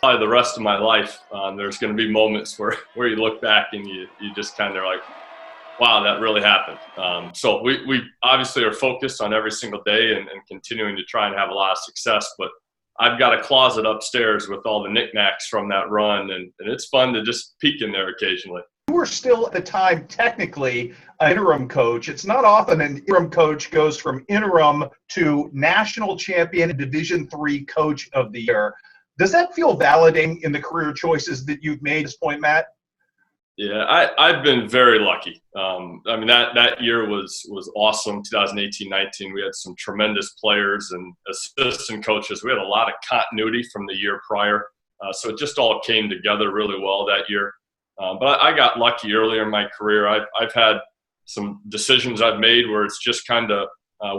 probably the rest of my life, there's going to be moments where you look back and you just kind of like, wow, that really happened. So we obviously are focused on every single day and continuing to try and have a lot of success. But I've got a closet upstairs with all the knickknacks from that run, and it's fun to just peek in there occasionally. You were still at the time technically an interim coach. It's not often an interim coach goes from interim to national champion and Division III Coach of the Year. Does that feel validating in the career choices that you've made at this point, Matt? Yeah, I've been very lucky. I mean, that year was awesome, 2018-19. We had some tremendous players and assistant coaches. We had a lot of continuity from the year prior. So it just all came together really well that year. But I got lucky earlier in my career. I've had some decisions I've made where it's just kind of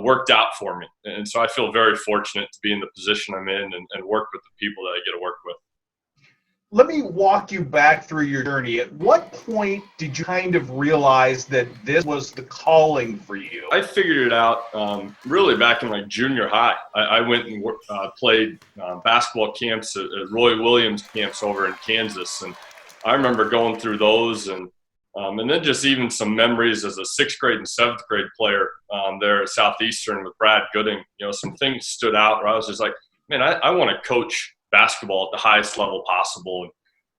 worked out for me. And so I feel very fortunate to be in the position I'm in and work with the people that I get to work with. Let me walk you back through your journey. At what point did you kind of realize that this was the calling for you? I figured it out really back in like junior high. I went and played basketball camps at Roy Williams camps over in Kansas. And I remember going through those and then just even some memories as a sixth grade and seventh grade player there at Southeastern with Brad Gooding. You know, some things stood out where I was just like, man, I want to coach basketball at the highest level possible.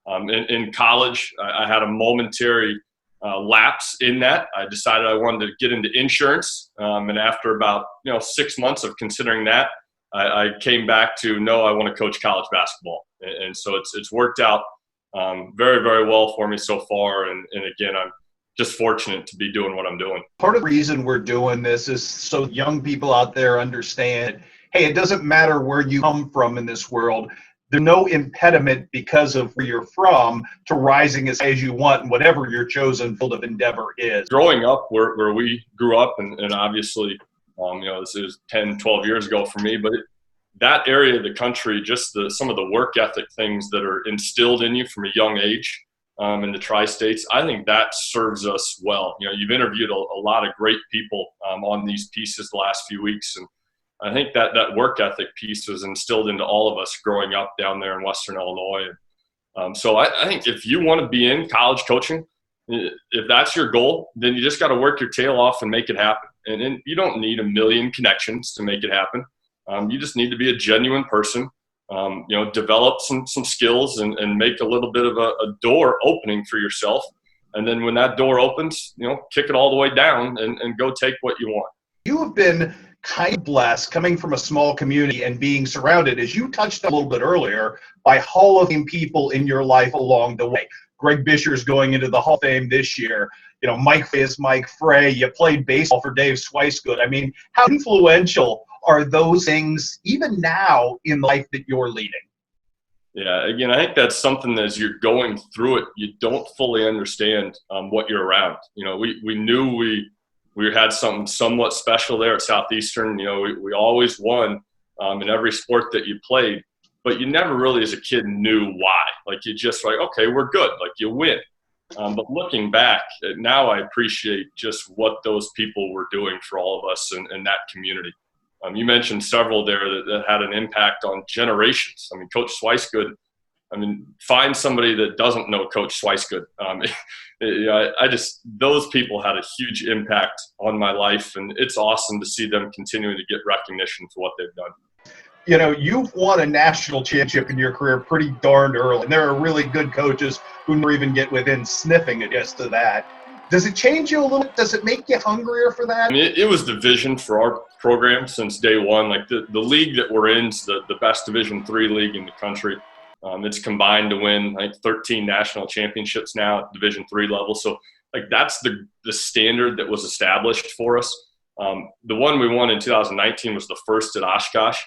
And in college, I had a momentary lapse in that. I decided I wanted to get into insurance. And after about 6 months of considering that, I came back to, no, I want to coach college basketball. And so it's worked out very, very well for me so far. And again, I'm just fortunate to be doing what I'm doing. Part of the reason we're doing this is so young people out there understand, hey, it doesn't matter where you come from in this world. There's no impediment because of where you're from to rising as high as you want in whatever your chosen field of endeavor is. Growing up where we grew up, and obviously, this is 10, 12 years ago for me, but that area of the country, just some of the work ethic things that are instilled in you from a young age in the tri-states, I think that serves us well. You've interviewed a lot of great people on these pieces the last few weeks, and I think that work ethic piece was instilled into all of us growing up down there in Western Illinois. So I think if you want to be in college coaching, if that's your goal, then you just got to work your tail off and make it happen. And you don't need a million connections to make it happen. You just need to be a genuine person, develop some skills and make a little bit of a door opening for yourself. And then when that door opens, kick it all the way down and go take what you want. You have been kind of blessed coming from a small community and being surrounded, as you touched on a little bit earlier, by Hall of Fame people in your life along the way. Greg Bisher's going into the Hall of Fame this year. Mike Frey is Mike Frey. You played baseball for Dave Swicegood. I mean, how influential are those things even now in the life that you're leading? Yeah, again, I think that's something that as you're going through it, you don't fully understand what you're around. We knew we had something somewhat special there at Southeastern. We always won in every sport that you played, but you never really as a kid knew why. Like you just like, okay, we're good. Like you win. But looking back, now I appreciate just what those people were doing for all of us in that community. You mentioned several there that had an impact on generations. I mean, Coach Swicegood, find somebody that doesn't know Coach Swicegood. Those people had a huge impact on my life, and it's awesome to see them continuing to get recognition for what they've done. You've won a national championship in your career pretty darned early, and there are really good coaches who never even get within sniffing it just to that. Does it change you a little? Does it make you hungrier for that? It was the vision for our program since day one. Like the league that we're in is the best Division III league in the country. It's combined to win 13 national championships now at Division III level. So that's the standard that was established for us. The one we won in 2019 was the first at Oshkosh,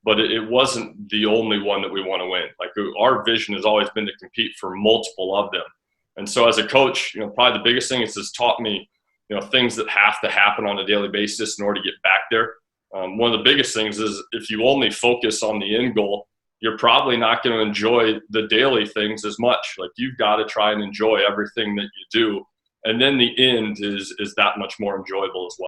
but it wasn't the only one that we want to win. Our vision has always been to compete for multiple of them. And so as a coach, probably the biggest thing is it's taught me, things that have to happen on a daily basis in order to get back there. One of the biggest things is if you only focus on the end goal, you're probably not going to enjoy the daily things as much. You've got to try and enjoy everything that you do. And then the end is that much more enjoyable as well.